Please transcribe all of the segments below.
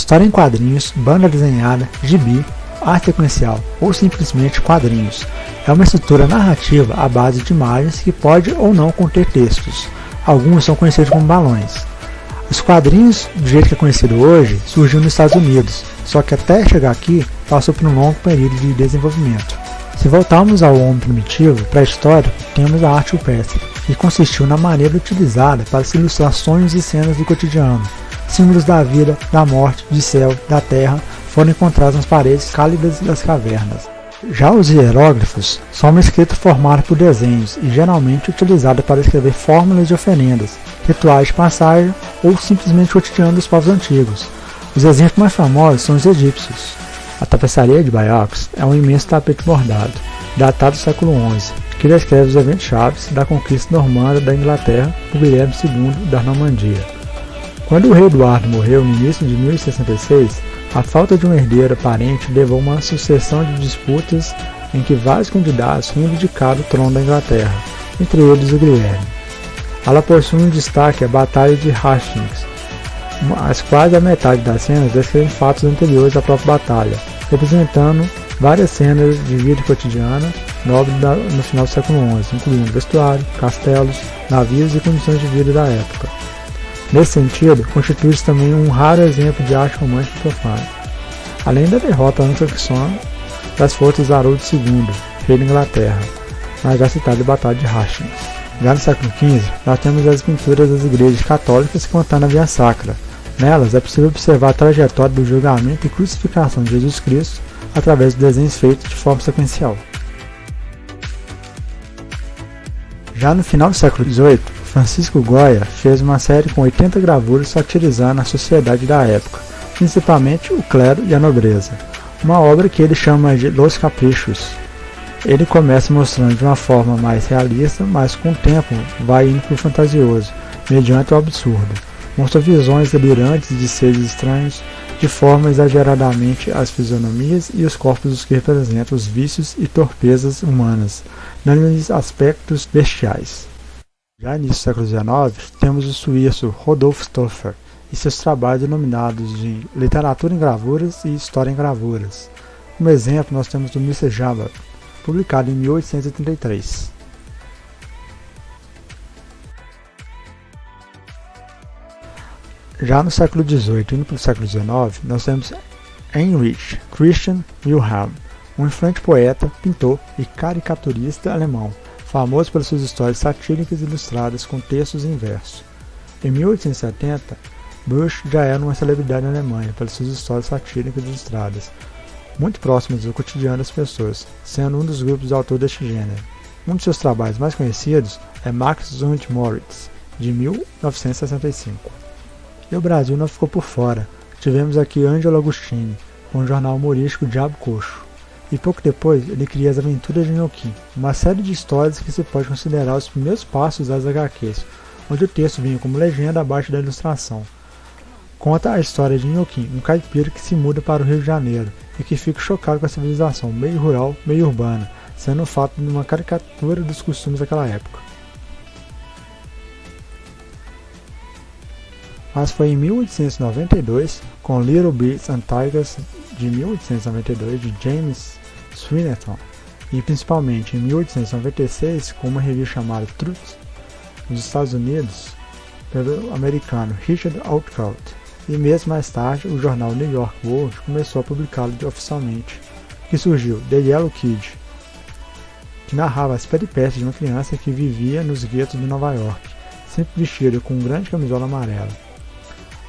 história em quadrinhos, banda desenhada, gibi, arte sequencial ou simplesmente quadrinhos. É uma estrutura narrativa à base de imagens que pode ou não conter textos. Alguns são conhecidos como balões. Os quadrinhos, do jeito que é conhecido hoje, surgiu nos Estados Unidos, só que até chegar aqui passou por um longo período de desenvolvimento. Se voltarmos ao homem primitivo, pré-histórico, temos a arte rupestre, que consistiu na maneira utilizada para se ilustrar sonhos e cenas do cotidiano. Símbolos da vida, da morte, do céu, da terra foram encontrados nas paredes cálidas das cavernas. Já os hieróglifos são uma escrita formada por desenhos e geralmente utilizada para escrever fórmulas de oferendas, rituais de passagem ou simplesmente o cotidiano dos povos antigos. Os exemplos mais famosos são os egípcios. A tapeçaria de Baiacs é um imenso tapete bordado, datado do século XI, que descreve os eventos chaves da conquista normanda da Inglaterra por Guilherme II da Normandia. Quando o rei Eduardo morreu no início de 1066, a falta de um herdeiro aparente levou a uma sucessão de disputas em que vários candidatos reivindicaram o trono da Inglaterra, entre eles o Guilherme. Ela possui um destaque a Batalha de Hastings, mas quase a metade das cenas descrevem fatos anteriores à própria batalha, representando várias cenas de vida cotidiana nobre no final do século XI, incluindo vestuário, castelos, navios e condições de vida da época. Nesse sentido, constitui-se também um raro exemplo de arte romântica profana. Além da derrota anglo-saxã das forças de Harold II, rei da Inglaterra, na já citada Batalha de Hastings. Já no século XV, nós temos as pinturas das igrejas católicas contando a Via Sacra. Nelas é possível observar a trajetória do julgamento e crucificação de Jesus Cristo através de desenhos feitos de forma sequencial. Já no final do século XVIII, Francisco Goya fez uma série com 80 gravuras satirizando a sociedade da época, principalmente o clero e a nobreza, uma obra que ele chama de Los Caprichos. Ele começa mostrando de uma forma mais realista, mas com o tempo vai indo para o fantasioso, mediante o absurdo. Mostra visões delirantes de seres estranhos, de forma exageradamente as fisionomias e os corpos dos que representam os vícios e torpezas humanas, dando-lhes aspectos bestiais. Já no início do século XIX, temos o suíço Rodolf Stoffer e seus trabalhos denominados de Literatura em Gravuras e História em Gravuras. Como exemplo, nós temos o Mr. Jabber, publicado em 1833. Já no século XVIII e no século XIX, nós temos Heinrich Christian Wilhelm, um influente poeta, pintor e caricaturista alemão, famoso pelas suas histórias satíricas ilustradas com textos em verso. Em 1870, Busch já era uma celebridade na Alemanha pelas suas histórias satíricas ilustradas, muito próximas do cotidiano das pessoas, sendo um dos grupos de autor deste gênero. Um de seus trabalhos mais conhecidos é Max und Moritz, de 1965. E o Brasil não ficou por fora. Tivemos aqui Ângelo Agostini, com o jornal humorístico Diabo Coxo. E pouco depois ele cria As Aventuras de Nhoquim, uma série de histórias que se pode considerar os primeiros passos das HQs, onde o texto vinha como legenda abaixo da ilustração. Conta a história de Nhoquim, um caipira que se muda para o Rio de Janeiro e que fica chocado com a civilização meio rural, meio urbana, sendo o fato de uma caricatura dos costumes daquela época. Mas foi em 1892, com Little Beasts and Tigers, de 1892, de James Swinnerton, e principalmente em 1896, com uma revista chamada Truth, nos Estados Unidos, pelo americano Richard Outcault, e mesmo mais tarde o jornal New York World começou a publicá-lo oficialmente, que surgiu The Yellow Kid, que narrava as peripécias de uma criança que vivia nos guetos de Nova York, sempre vestida com um grande camisola amarela.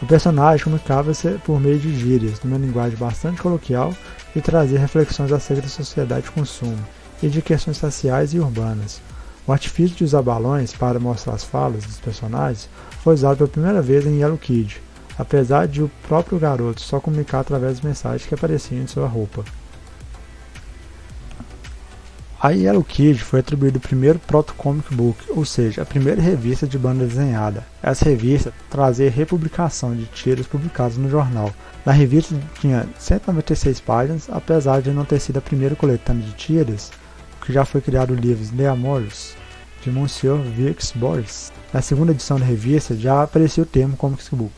O personagem comunicava-se por meio de gírias, numa linguagem bastante coloquial, e trazia reflexões acerca da sociedade de consumo e de questões sociais e urbanas. O artifício de usar balões para mostrar as falas dos personagens foi usado pela primeira vez em Yellow Kid, apesar de o próprio garoto só comunicar através das mensagens que apareciam em sua roupa. A Yellow Kid foi atribuído o primeiro proto-comic book, ou seja, a primeira revista de banda desenhada. Essa revista trazia republicação de tiras publicadas no jornal. Na revista tinha 196 páginas, apesar de não ter sido a primeira coletânea de tiras, que já foi criado o livro Les Amours, de Monsieur Wilkes Booth. Na segunda edição da revista já aparecia o termo comic book.